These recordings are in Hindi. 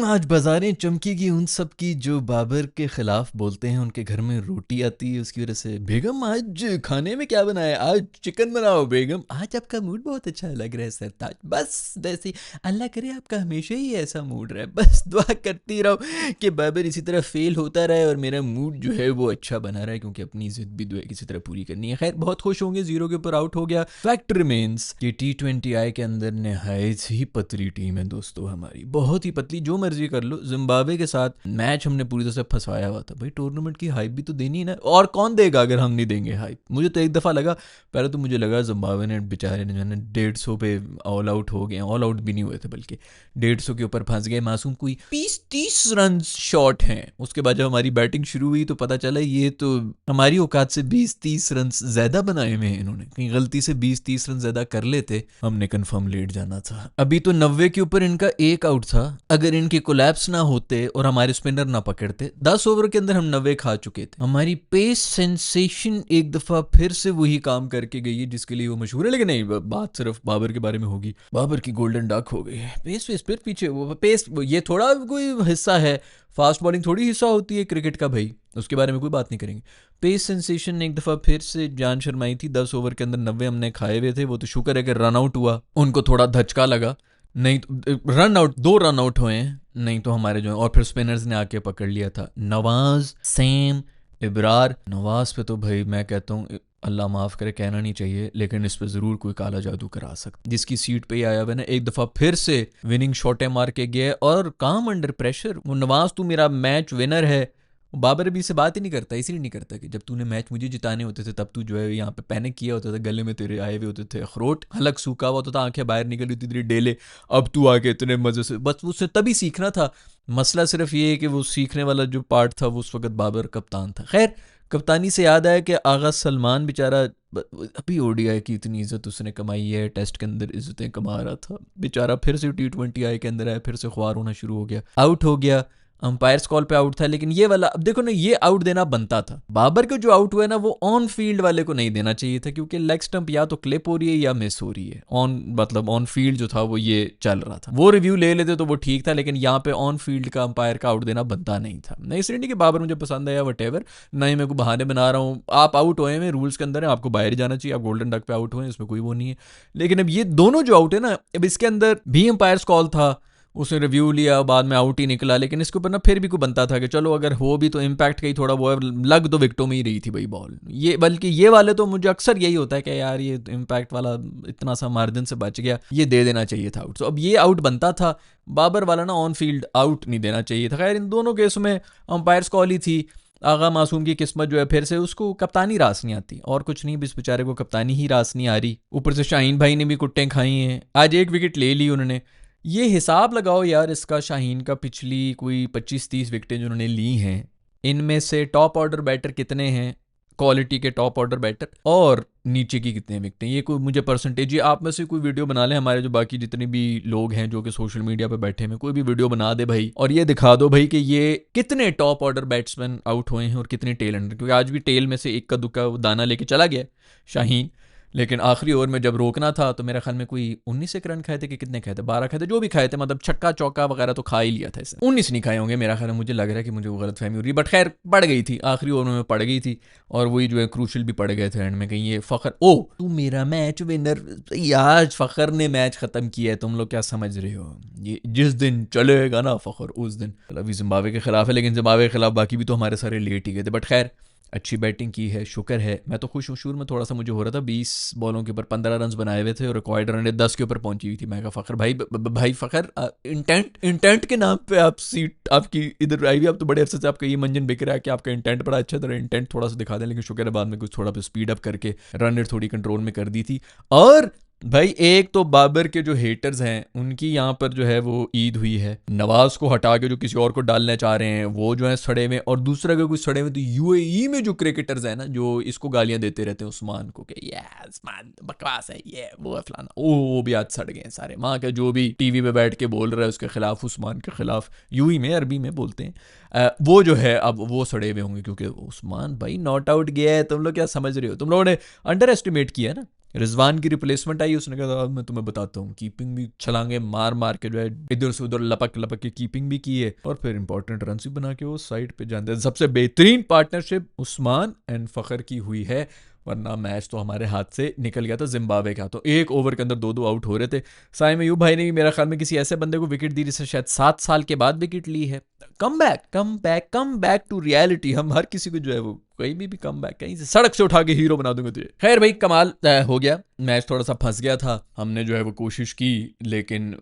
आज बाजारें चमकेगी उन सब की जो बाबर के खिलाफ बोलते हैं। उनके घर में रोटी आती है उसकी वजह से। बेगम आज खाने में क्या बनाया? आज चिकन बनाओ बेगम। आज आपका मूड बहुत अच्छा लग रहा है सरताज। बस वैसे ही अल्लाह करे आपका हमेशा ही ऐसा मूड रहे। बस दुआ करती रहो कि बाबर इसी तरह फेल होता रहे और मेरा मूड जो है वो अच्छा बना रहा है, क्योंकि अपनी जिद भी दुआ किसी तरह पूरी करनी है। खैर बहुत खुश होंगे, 0 के ऊपर आउट हो गया। फैक्ट रिमेन्स कि T20I के अंदर नहायत ही पतली टीम है दोस्तों हमारी, बहुत ही पतली। जो मर्जी कर लो, जिम्बाब्वे के साथ मैच हमने पूरी तरह से फंसाया हुआ था। भाई टूर्नामेंट की हाइप भी तो देनी है ना, और कौन देगा अगर हम नहीं देंगे हाइप। मुझे तो एक दफ़ा लगा, पहले तो मुझे लगा जिम्बाब्वे ने बेचारे ने जो है 150 पे ऑल आउट हो गए। ऑल आउट भी नहीं हुए थे, बल्कि 150 के ऊपर फंस गए। मासूम कोई 20-30 रन शॉट हैं। उसके बाद जब हमारी बैटिंग शुरू हुई तो पता चला ये तो हमारी औकात से 20-30 रन ज़्यादा बनाए हुए हैं इन्होंने। कहीं गलती से 20-30 रन ज़्यादा कर लेते, हमने कंफर्म लेट जाना था। अभी तो 90 के ऊपर इनका एक आउट था। अगर इनके कोलैप्स ना होते और हमारे स्पिनर ना पकड़ते, 10 ओवर के अंदर हम 90 खा चुके थे। हमारी पेस सेंसेशन एक दफा फिर से वही काम करके गई है जिसके लिए वो मशहूर है। लेकिन नहीं, बात सिर्फ बाबर के बारे में होगी। बाबर की गोल्डन डक हो गई। पेस फिर पीछे वो पेस, ये थोड़ा कोई हिस्सा है। फास्ट बॉलिंग थोड़ी हिस्सा होती है क्रिकेट का भाई, उसके बारे में कोई बात नहीं करेंगे। पेस सेंसेशन ने एक दफ़ा फिर से जान शर्माई थी। 10 ओवर के अंदर 90 हमने खाए हुए थे। वो तो शुक्र है कि रन आउट हुआ, उनको थोड़ा धचका लगा। नहीं तो रन आउट, 2 रन आउट हुए हैं, नहीं तो हमारे जो है। और फिर स्पिनर्स ने आके पकड़ लिया था। नवाज, सैम, इब्रार। नवाज पे तो भाई मैं कहता हूँ अल्लाह माफ़ करे, कहना नहीं चाहिए, लेकिन इस पर ज़रूर कोई काला जादू करा सकता। जिसकी सीट पे ही आया हुआ ना, एक दफ़ा फिर से विनिंग शॉटें मार के गया और काम अंडर प्रेशर। वो नवाज तू मेरा मैच विनर है। बाबर अभी से बात ही नहीं करता, इसीलिए नहीं करता कि जब तूने मैच मुझे जिताने होते थे तब तू जो है यहाँ पे पैनिक किया होता था, गले में तेरे आए हुए होते थे अखरोट, हलक सूखा हुआ होता था, आंखें बाहर निकली होती तेरी डेले। अब तू आके इतने मज़े से, बस उससे तभी सीखना था। मसला सिर्फ ये है कि वो सीखने वाला जो पार्ट था वो उस वक्त बाबर कप्तान था। खैर, कप्तानी से याद आया कि आगा सलमान बेचारा अभी ODI की इतनी इज्जत उसने कमाई है, टेस्ट के अंदर इज्जतें कमा रहा था बेचारा, फिर से T20I के अंदर आया, फिर से ख्वार होना शुरू हो गया, आउट हो गया। अंपायर्स कॉल पे आउट था। लेकिन ये वाला अब देखो ना, ये आउट देना बनता था। बाबर को जो आउट हुआ है ना, वो ऑन फील्ड वाले को नहीं देना चाहिए था, क्योंकि लेग स्टंप या तो क्लिप हो रही है या मिस हो रही है। ऑन मतलब ऑन फील्ड जो था वो ये चल रहा था, वो रिव्यू ले लेते तो वो ठीक था। लेकिन यहाँ पे ऑन फील्ड का अंपायर का आउट देना बनता नहीं था। नहीं इसलिए नहीं कि बाबर मुझे पसंद आया वटेवर, ना ही मैं को बहाने बना रहा हूँ। आप आउट हुए हैं, रूल्स के अंदर है, आपको बाहर जाना चाहिए। आप गोल्डन डक पे आउट हुए, इसमें कोई वो नहीं है। लेकिन अब ये दोनों जो आउट है ना, अब इसके अंदर भी अंपायर्स कॉल था, उसने रिव्यू लिया, बाद में आउट ही निकला। लेकिन इसके ऊपर ना फिर भी को बनता था कि चलो अगर हो भी तो इम्पैक्ट का ही थोड़ा वो है, लग तो विकेटों में ही रही थी भाई बॉल। ये बल्कि ये वाले तो मुझे अक्सर यही होता है कि यार ये इम्पैक्ट वाला इतना सा मार्जिन से बच गया, ये दे देना चाहिए था आउट। तो अब ये आउट बनता था, बाबर वाला ना ऑन फील्ड आउट नहीं देना चाहिए था। खैर इन दोनों केसों में अंपायर्स कॉल ही थी। आगा मासूम की किस्मत जो है फिर से उसको कप्तानी रास नहीं आती, और कुछ नहीं, इस बेचारे को कप्तानी ही रास नहीं आ रही। ऊपर से शाहीन भाई ने भी कुट्टें खाई हैं। आज 1 विकेट ले ली उन्होंने। ये हिसाब लगाओ यार इसका, शाहीन का पिछली कोई 25-30 विकेटें जो उन्होंने ली हैं, इनमें से टॉप ऑर्डर बैटर कितने हैं, क्वालिटी के टॉप ऑर्डर बैटर, और नीचे की कितने विकेटें। ये कोई मुझे परसेंटेज, ये आप में से कोई वीडियो बना लें, हमारे जो बाकी जितने भी लोग हैं जो कि सोशल मीडिया पे बैठे हैं, कोई भी वीडियो बना दे भाई, और ये दिखा दो भाई कि ये कितने टॉप ऑर्डर बैट्समैन आउट हुए हैं और कितने टेल एंडर। क्योंकि आज भी टेल में से एक का दुक्का दाना लेके चला गया शाहीन, लेकिन आखिरी ओवर में जब रोकना था तो मेरे ख्याल में कोई 19 एक रन खाए थे कि कितने खाए थे, 12 खाए थे, जो भी खाए थे, मतलब छक्का चौका वगैरह तो खा ही लिया था इसने। 19 नहीं खाए होंगे मेरा ख्याल है, मुझे लग रहा है कि मुझे वो गलत फहमी हो रही है। बट खैर पड़ गई थी, आखिरी ओवर में पड़ गई थी, और वही जो है क्रूशल भी पड़ गए थे एंड में। कहीं ये फ़खर, ओ तू मेरा मैच विनर, यार फ़खर ने मैच ख़त्म किया है, तुम लोग क्या समझ रहे हो। ये जिस दिन चलेगा ना फ़खर उस दिन। अभी जिम्बाब्वे के खिलाफ है, लेकिन जिम्बाब्वे के खिलाफ बाकी भी तो हमारे सारे लेट ही गए थे। बट खैर अच्छी बैटिंग की है, शुक्र है। मैं तो खुश हूँ। शुरू में थोड़ा सा मुझे हो रहा था, 20 बॉलों के ऊपर 15 रन बनाए हुए थे और रिक्वायर्ड रन 10 के ऊपर पहुंची हुई थी। मैं कहा फ़खर भाई, भाई फ़खर, इंटेंट के नाम पे आप सीट आपकी इधर आई हुई, आप तो बड़े अफसर से आपका ये मंजन बिक रहा है कि आपका इंटेंट बड़ा अच्छा था, इंटेंट थोड़ा सा दिखा दें। लेकिन शुक्र है बाद में कुछ थोड़ा स्पीड अप करके रन रेट थोड़ी कंट्रोल में कर दी थी। और भाई एक तो बाबर के जो हेटर्स हैं उनकी यहाँ पर जो है वो ईद हुई है। नवाज को हटा के जो किसी और को डालना चाह रहे हैं वो जो है सड़े में, और दूसरा अगर कुछ सड़े में तो UAE में जो क्रिकेटर्स हैं ना, जो इसको गालियां देते रहते हैं उस्मान को कि ये उस्मान बकवास है, ये वो है फलाना, वो भी आज सड़ गए हैं सारे। वहाँ के जो भी टीवी पे बैठ के बोल रहा है उसके खिलाफ, उस्मान के खिलाफ, UAE में अरबी में बोलते हैं, वो जो है अब वो सड़े हुए होंगे, क्योंकि उस्मान भाई नॉट आउट गया है। तुम लोग क्या समझ रहे हो, तुम लोगों ने अंडर एस्टिमेट किया ना। रिजवान की रिप्लेसमेंट आई, उसने कहा मैं तुम्हें बताता हूँ, कीपिंग भी छलांगे मार मार के जो है इधर से उधर लपक लपक के कीपिंग भी की है, और फिर इंपॉर्टेंट रन भी बना के वो साइड पे जानते हैं। सबसे बेहतरीन पार्टनरशिप उस्मान एंड फ़खर की हुई है, वरना मैच तो हमारे हाथ से निकल गया था जिम्बाब्वे का। तो एक ओवर के अंदर 2-2 आउट हो रहे थे। साइम अयूब भाई ने भी मेरा ख्याल में किसी ऐसे बंदे को विकेट दी जिससे शायद 7 साल के बाद विकेट ली है। Come back to reality. हम हर किसी को जो है वो कहीं भी कम बैक, कहीं से सड़क से उठा के हीरो बना दूंगा तुझे। खैर भाई कमाल हो गया, मैच थोड़ा सा फंस गया था, हमने जो है वो कोशिश की, लेकिन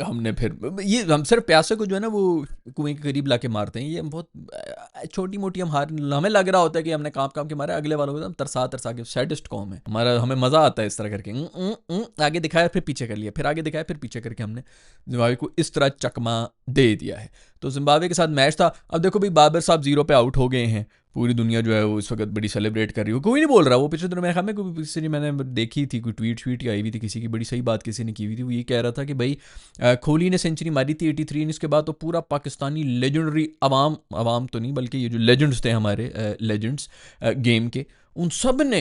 हमने फिर ये हम सिर्फ प्यासे को जो है ना वो कुएं के करीब लाके मारते हैं। ये बहुत छोटी मोटी हम हार, हमें लग रहा होता है कि हमने काम के मारे, अगले वालों को हम तरसा के सैडिस्ट कौम है हमारा, हमें मजा आता है इस तरह करके आगे दिखाया फिर पीछे कर लिया, फिर आगे दिखाया फिर पीछे करके हमने जिम्बाब्वे को इस तरह चकमा दे दिया है। तो जिम्बाब्वे के साथ मैच था। अब देखो भाई बाबर साहब 0 पे आउट हो गए हैं, पूरी दुनिया जो है वो इस वक्त बड़ी सेलिब्रेट कर रही हो, कोई नहीं बोल रहा। वो पिछले दिनों मेरे ख्याल में कोई किसी ने, मैंने देखी थी कोई ट्वीट आई हुई थी किसी की, बड़ी सही बात किसी ने की हुई थी। वो ये कह रहा था कि भाई कोहली ने सेंचुरी मारी थी 83 इनिंग्स के बाद, तो पूरा पाकिस्तानी लेजेंडरी अवाम तो नहीं बल्कि ये जो लेजेंड्स थे हमारे लेजेंड्स गेम के, उन सब ने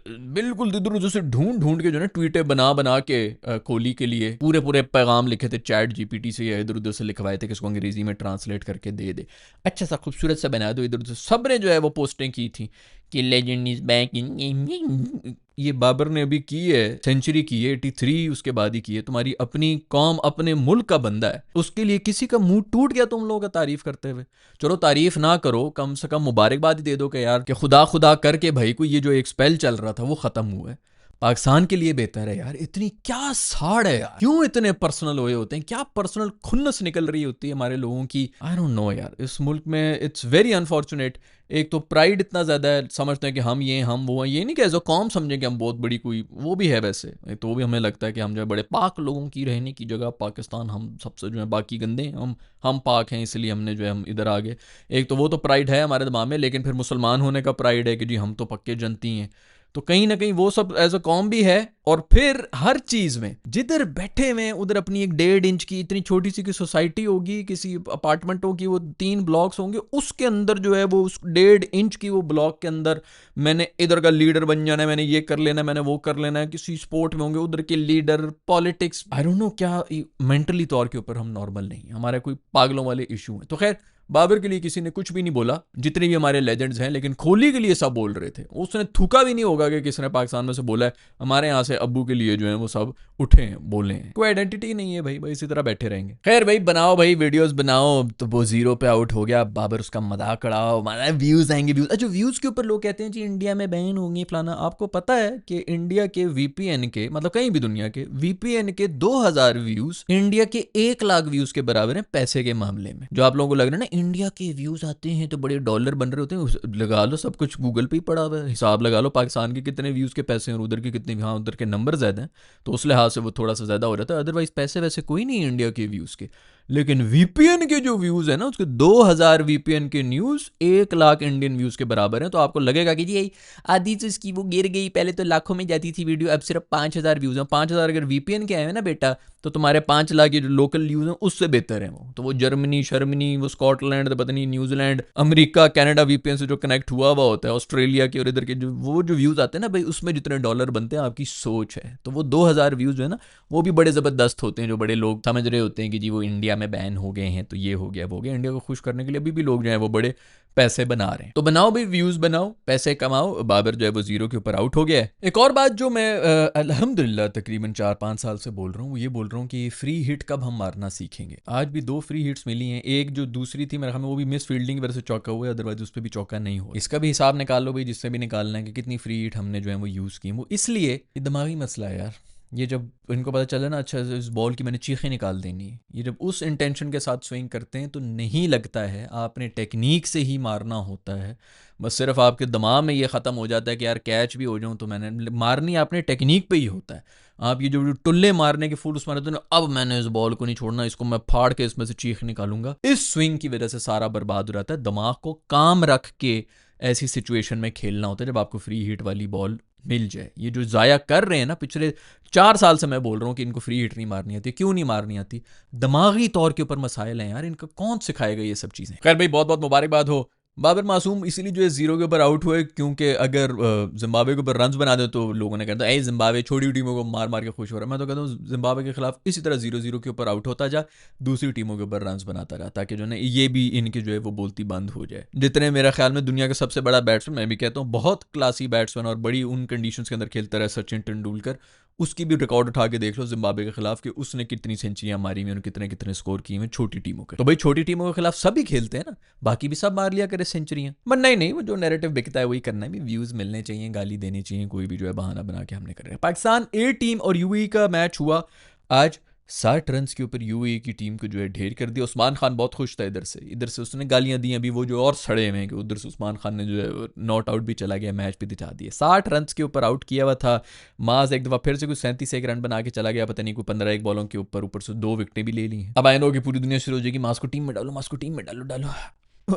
बिल्कुल इधर उधर से ढूंढ के जो है ट्वीटें बना के कोहली के लिए पूरे पैगाम लिखे थे, चैट जीपीटी से या इधर उधर से लिखवाए थे कि इसको अंग्रेजी में ट्रांसलेट करके दे अच्छा सा खूबसूरत सा बना दो। इधर उधर सब ने जो है वो पोस्टें की थी कि लेजेंड इज बैक इन। ये बाबर ने अभी की है, सेंचुरी की है 83, उसके बाद ही की है। तुम्हारी अपनी कौम अपने मुल्क का बंदा है, उसके लिए किसी का मुंह टूट गया तुम लोगों का तारीफ करते हुए। चलो तारीफ ना करो, कम से कम मुबारकबाद ही दे दो कि यार कि खुदा करके भाई को ये जो एक स्पेल चल रहा था वो खत्म हुआ है, पाकिस्तान के लिए बेहतर है। यार इतनी क्या साड़ है यार, क्यों इतने पर्सनल हुए होते हैं, क्या पर्सनल खुन्नस निकल रही होती है हमारे लोगों की। आई डोंट नो यार, इस मुल्क में इट्स वेरी अनफॉर्चुनेट। एक तो प्राइड इतना ज़्यादा है, समझते हैं कि हम ये हम वो, ये नहीं कि एज अ कॉम समझें कि हम बहुत बड़ी कोई वो भी है वैसे, तो वो भी हमें लगता है कि हम जो है बड़े पाक लोगों की रहने की जगह पाकिस्तान, हम सबसे जो है बाकी गंदे हैं, हम पाक हैं इसलिए हमने जो है हम इधर आ गए। एक तो वो तो प्राइड है हमारे दिमाग में, लेकिन फिर मुसलमान होने का प्राइड है कि जी हम तो पक्के जनती हैं। तो कहीं ना कहीं वो सब एज अ कॉम भी है। और फिर हर चीज में जिधर बैठे हुए उधर अपनी एक 1.5 इंच की इतनी छोटी सी की सोसाइटी होगी, किसी अपार्टमेंटों की वो 3 ब्लॉक्स होंगे, उसके अंदर जो है वो उस 1.5 इंच की वो ब्लॉक के अंदर मैंने इधर का लीडर बन जाना है, मैंने ये कर लेना है, मैंने वो कर लेना है, किसी स्पोर्ट में होंगे उधर के leader, politics, I don't know क्या मेंटली तौर के ऊपर हम नॉर्मल नहीं, हमारे कोई पागलों वाले इशू हैं। तो खैर बाबर के लिए किसी ने कुछ भी नहीं बोला, जितने भी हमारे लेजेंड्स हैं, लेकिन कोहली के लिए सब बोल रहे थे। उसने थूका भी नहीं होगा कि किसने पाकिस्तान में से बोला है हमारे यहाँ से अब्बू के लिए जो है वो सब उठे हैं बोले हैं। कोई आइडेंटिटी नहीं है भाई, इसी तरह बैठे रहेंगे। खैर भाई बनाओ भाई वीडियोस बनाओ। तो वो 0 पे आउट हो गया बाबर, उसका मजाक उड़ाओ, हमारा व्यूज आएंगे व्यूज। अच्छा व्यूज के ऊपर लोग कहते हैं जी इंडिया में बैन होंगे फलाना। आपको पता है कि इंडिया के वीपीएन के, मतलब कहीं भी दुनिया के वीपीएन के 2000 व्यूज इंडिया के 1 लाख व्यूज के बराबर है पैसे के मामले में। जो आप लोगों को लग रहा है ना इंडिया के व्यूज आते हैं तो बड़े डॉलर बन रहे होते हैं, लगा लो सब कुछ गूगल पे ही पड़ा हुआ है, हिसाब लगा लो पाकिस्तान के कितने व्यूज के पैसे हैं और उधर के कितने, हाँ उधर के नंबर ज्यादा हैं तो उस लिहाज से वो थोड़ा सा ज्यादा हो रहा था। अदरवाइज पैसे वैसे कोई नहीं है इंडिया के व्यूज के। लेकिन वीपीएन के जो व्यूज है ना, उसके 2000 वीपीएन के न्यूज 1 लाख इंडियन व्यूज के बराबर है। तो आपको लगेगा कि जी आधी तो इसकी वो गिर गई, पहले तो लाखों में जाती थी वीडियो, अब सिर्फ 5000 व्यूज हैं। 5000 अगर वीपीएन के आए हैं ना बेटा, तो तुम्हारे 5 लाख जो लोकल व्यूज हैं उससे बेहतर है वो। तो वो जर्मनी शर्मनी, वो स्कॉटलैंड, पता नहीं न्यूजीलैंड, अमेरिका, कनाडा वीपीएन से जो कनेक्ट हुआ होता है, ऑस्ट्रेलिया के और इधर के वो जो व्यूज आते हैं ना भाई, उसमें जितने डॉलर बनते हैं आपकी सोच है। तो वो 2000 व्यूज जो है ना वो भी बड़े जबरदस्त होते हैं, जो बड़े लोग समझ रहे होते हैं कि जी वो इंडिया में बैन हो गए हैं तो ये हो गया वो हो गया। इंडिया को खुश करने के लिए अभी भी लोग जो है वो बड़े पैसे बना रहे हैं। तो बनाओ भाई व्यूज बनाओ, पैसे कमाओ। बाबर जो है वो 0 के ऊपर आउट हो गया है। एक और बात जो मैं अल्हम्दुलिल्लाह तकरीबन 4-5 साल से बोल रहा हूँ, ये बोल रहा हूँ कि फ्री हिट कब हम मारना सीखेंगे। आज भी 2 फ्री हिट्स मिली हैं, एक जो दूसरी थी मेरे ख्याल में वो भी मिस फील्डिंग की वजह से चौका हुआ है, अदरवाइज उस पर भी चौका नहीं हुआ। इसका भी हिसाब निकाल लो भाई, जिससे भी निकालना है कि कितनी फ्री हिट हमने जो है वो यूज़ की। वो इसलिए ये दिमागी मसला है यार, ये जब इनको पता चले ना अच्छा इस बॉल की मैंने चीखें निकाल देनी है, ये जब उस इंटेंशन के साथ स्विंग करते हैं तो नहीं लगता है आपने टेक्निक से ही मारना होता है। बस सिर्फ आपके दिमाग में ये ख़त्म हो जाता है कि यार कैच भी हो जाऊं तो मैंने मारनी आपने टेक्निक पे ही होता है। आप ये जो टुल्ले मारने के फुल उसमें रहते हैं, अब मैंने इस बॉल को नहीं छोड़ना, इसको मैं फाड़ के इसमें से चीख निकालूंगा, इस स्विंग की वजह से सारा बर्बाद हो जाता है। दिमाग को काम रख के ऐसी सिचुएशन में खेलना होता है जब आपको फ्री हिट वाली बॉल मिल जाए। ये जो ज़ाया कर रहे हैं ना पिछले 4 साल से मैं बोल रहा हूँ कि इनको फ्री हिट नहीं मारनी आती। क्यों नहीं मारनी आती? दिमागी तौर के ऊपर मसाइल हैं यार, इनका कौन सिखाएगा ये सब चीज़ें। खैर भाई बहुत बहुत मुबारकबाद हो बाबर मासूम इसीलिए जो है जीरो के ऊपर आउट हुए क्योंकि अगर जिम्बाब्वे के ऊपर रन्स बना दे तो लोगों ने कहता है जिम्बाब्वे छोटी टीमों को मार मार के खुश हो रहा है। मैं तो कहता हूँ जिम्बाब्वे के खिलाफ इसी तरह 0-0 के ऊपर आउट होता जा, दूसरी टीमों के ऊपर रन्स बनाता रहा, ताकि जो है ये भी इनकी जो है वो बोलती बंद हो जाए। जितने मेरा ख्याल में दुनिया का सबसे बड़ा बैट्समैन, मैं भी कहता हूँ बहुत क्लासी बैट्समैन और बड़ी उन कंडीशंस के अंदर खेलता रहा सचिन तेंदुलकर, उसकी भी रिकॉर्ड उठा के देख लो जिम्बाब्वे के खिलाफ कि उसने कितनी सेंचुरियां मारी हुई, कितने कितने स्कोर किए हुए छोटी टीमों के। तो भाई छोटी टीमों के खिलाफ सभी खेलते हैं ना, बाकी भी सब मार लिया करे सेंचुरियां। बट नहीं, वो जो नैरेटिव बिकता है वही करना है, भी व्यूज मिलने चाहिए, गाली देनी चाहिए, कोई भी जो है बहाना बना के हमने कर रहे हैं। पाकिस्तान ए टीम और यूएई का मैच हुआ आज। 60 रन के ऊपर यूएई की टीम को जो है ढेर कर दिया। उस्मान खान बहुत खुश था, इधर से उसने गालियां दी, अभी वो जो और सड़े हुए हैं कि उधर से उस्मान खान ने जो है नॉट आउट भी चला गया, मैच भी दिखा दिया। 60 रन के ऊपर आउट किया हुआ था। माज एक दफ़ा फिर से कुछ 37 एक रन बना के चला गया, पता नहीं कोई 15 एक बॉलों के ऊपर से 2 विकेटें भी ले ली हैं। अब आए कि पूरी दुनिया शुरू हो जाएगी माज को टीम में डालो, माज को टीम में डालो।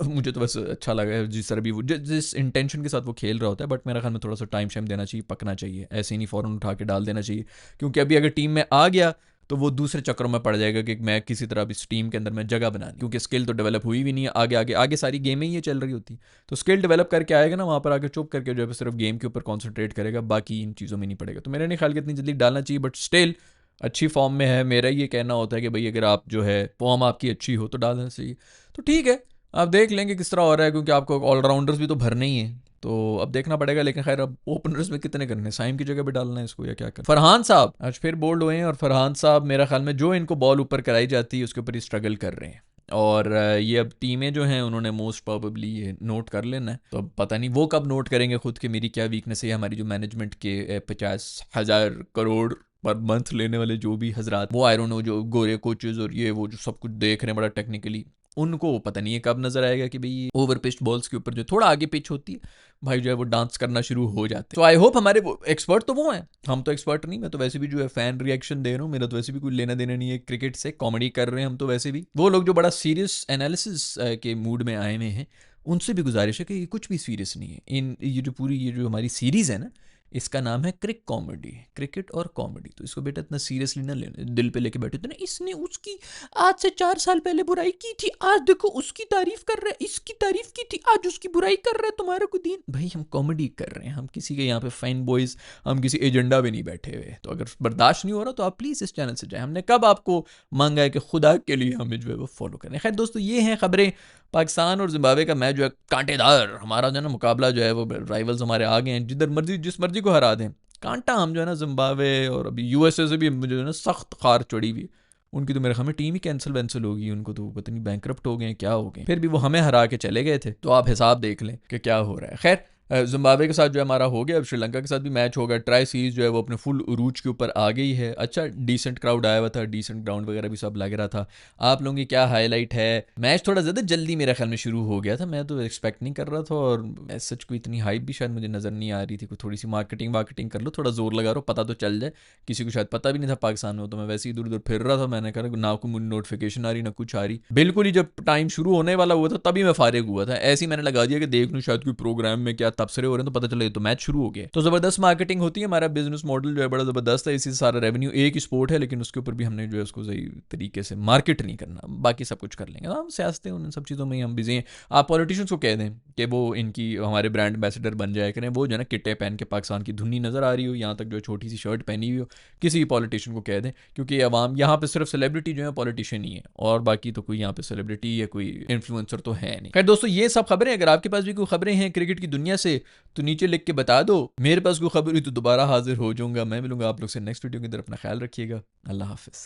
मुझे तो बस अच्छा लगा है जिस तरह भी वो जिस इंटेंशन के साथ वो खेल रहा होता है, बट मेरा ख्याल में थोड़ा सा टाइम शाइम देना चाहिए, पकना चाहिए, ऐसे ही नहीं फ़ौरन उठा के डाल देना चाहिए, क्योंकि अभी अगर टीम में आ गया तो वो दूसरे चक्रों में पड़ जाएगा कि मैं किसी तरह इस टीम के अंदर मैं जगह बनानी, क्योंकि स्किल तो डेवलप हुई भी नहीं है। आगे सारी गेमें ही ये चल रही होती, तो स्किल डेवलप करके आएगा ना, वहाँ पर आके चुप करके जो है सिर्फ गेम के ऊपर कॉन्सेंट्रेट करेगा, बाकी इन चीज़ों में नहीं पड़ेगा। तो मेरे नहीं ख्याल कि इतनी जल्दी डालना चाहिए, बट स्टिल अच्छी फॉर्म में है। मेरा ये कहना होता है कि भाई अगर आप जो है फॉर्म आपकी अच्छी हो तो डालना चाहिए। तो ठीक है, आप देख लेंगे किस तरह हो रहा है, क्योंकि आपको ऑलराउंडर्स भी तो भरने ही है, तो अब देखना पड़ेगा। लेकिन खैर अब ओपनर्स में कितने करने, साइम की जगह पे डालना है इसको या क्या करना। फरहान साहब आज फिर बोल्ड हुए हैं, और फरहान साहब मेरा ख्याल में जो इनको बॉल ऊपर कराई जाती है उसके ऊपर ही स्ट्रगल कर रहे हैं, और ये अब टीमें जो हैं उन्होंने मोस्ट प्रोबेबली ये नोट कर लेना है। तो अब पता नहीं वो कब नोट करेंगे खुद कि मेरी क्या वीकनेस है। हमारी जो मैनेजमेंट के 50,000 करोड़ पर मंथ लेने वाले जो भी हजरात, वो आई डोंट नो, जो गोरे कोचेज और ये वो जो सब कुछ देख रहे हैं बड़ा टेक्निकली, उनको पता नहीं है कब नजर आएगा कि भाई ओवर पिच्ड बॉल्स के ऊपर जो थोड़ा आगे पिच होती है भाई जो है वो डांस करना शुरू हो जाते हैं। तो आई होप हमारे एक्सपर्ट तो वो हैं, हम तो एक्सपर्ट नहीं। मैं तो वैसे भी जो है फैन रिएक्शन दे रहा हूँ, मेरा तो वैसे भी कोई लेना देना नहीं है क्रिकेट से, कॉमेडी कर रहे हैं हम तो वैसे भी। वो लोग जो बड़ा सीरियस एनालिसिस के मूड में आए हुए हैं, उनसे भी गुजारिश है कि ये कुछ भी सीरियस नहीं है। ये जो पूरी ये जो हमारी सीरीज़ है ना, इसका नाम है क्रिक कॉमेडी, क्रिकेट और कॉमेडी। तो इसको बेटा इतना सीरियसली ना लेना, दिल पे लेके बैठे थे ना, इसने उसकी आज से 4 साल पहले बुराई की थी, आज देखो उसकी तारीफ कर रहे हैं, इसकी तारीफ की थी, आज उसकी बुराई कर रहे हैं, तुम्हारा को दीन। भाई हम कॉमेडी कर रहे हैं, हम किसी के यहाँ पे फाइन बॉयज, हम किसी एजेंडा पे नहीं बैठे हुए। तो अगर बर्दाश्त नहीं हो रहा तो आप प्लीज़ इस चैनल से जाए। हमने कब आपको मांगा है कि खुदा के लिए हमें जो है वो फॉलो करें। खैर दोस्तों, ये हैं खबरें। पाकिस्तान और जिम्बाब्वे का मैच जो है कांटेदार, हमारा जो है ना मुकाबला जो है वो राइवल्स हमारे आ गए हैं, जिधर मर्जी जिस मर्जी को हरा दें कांटा हम जो है ना जिम्बाब्वे, और अभी यूएसए से भी मुझे जो है ना सख्त खार चढ़ी हुई। उनकी तो मेरे ख्याल में टीम ही कैंसिल वैंसिल होगी, उनको तो पता नहीं बैंकरप्ट हो गए क्या हो गए, फिर भी वो हमें हरा के चले गए थे। तो आप हिसाब देख लें कि क्या हो रहा है। खैर जिम्बाब्वे के साथ जो है हमारा हो गया, अब श्रीलंका के साथ भी मैच होगा। ट्राई सीरीज जो है वो अपने फुल उरूज के ऊपर आ गई है। अच्छा डिसेंट क्राउड आया हुआ था, डिसेंट ग्राउंड वगैरह भी सब लग रहा था। आप लोगों की क्या हाईलाइट है? मैच थोड़ा ज़्यादा जल्दी मेरे ख्याल में शुरू हो गया था, मैं तो एक्सपेक्ट नहीं कर रहा था, और सच कोई इतनी हाइप भी शायद मुझे नज़र नहीं आ रही थी। कोई थोड़ी सी मार्केटिंग कर लो, थोड़ा जोर लगा रो, पता तो चल जाए। किसी को शायद पता भी नहीं था पाकिस्तान में, तो मैं वैसे ही इधर उधर फिर रहा था। मैंने कहा ना कोई मुझे नोटिफिकेशन आ रही ना कुछ आ रही, बिल्कुल ही जब टाइम शुरू होने वाला हुआ था तभी मैं फारिग हुआ था। ऐसे ही मैंने लगा दिया कि देख लूँ शायद कोई प्रोग्राम में क्या तबसरे हो रहे हैं, तो पता तो मैच शुरू हो गया। तो जबरदस्त मार्केटिंग होती है, हमारा बिजनेस मॉडल जो है बड़ा जबरदस्त है। इसी से सारा रेवेन्यू, एक ही स्पोर्ट है लेकिन उसके ऊपर भी हमने जो है उसको सही तरीके से मार्केट नहीं करना, बाकी सब कुछ कर लेंगे। हम सियासतें उन सब चीज़ों में हम बिजी हैं। आप पॉलिटिशियंस को कह दें कि वो इनकी हमारे ब्रांड एम्बेसडर बन जाए करें, वो जो है ना किट्टे पहन के पाकिस्तान की धुनी नज़र आ रही हो, यहाँ तक जो छोटी सी शर्ट पहनी हुई हो, किसी भी पॉलिटिशियन को कह दें, क्योंकि अवाम यहाँ पे सिर्फ सेलिब्रिटी जो है पॉलिटिशियन ही है, और बाकी तो कोई यहाँ पे सेलिब्रिटी या कोई इन्फ्लुएंसर तो है नहीं। खैर दोस्तों, ये सब खबरें, अगर आपके पास भी कोई खबरें हैं क्रिकेट की दुनिया से तो नीचे लिख के बता दो। मेरे पास कोई खबर हुई तो दोबारा हाजिर हो जाऊंगा। मैं मिलूंगा आप लोग से नेक्स्ट वीडियो की तरफ। अपना ख्याल रखिएगा। अल्लाह हाफिज़।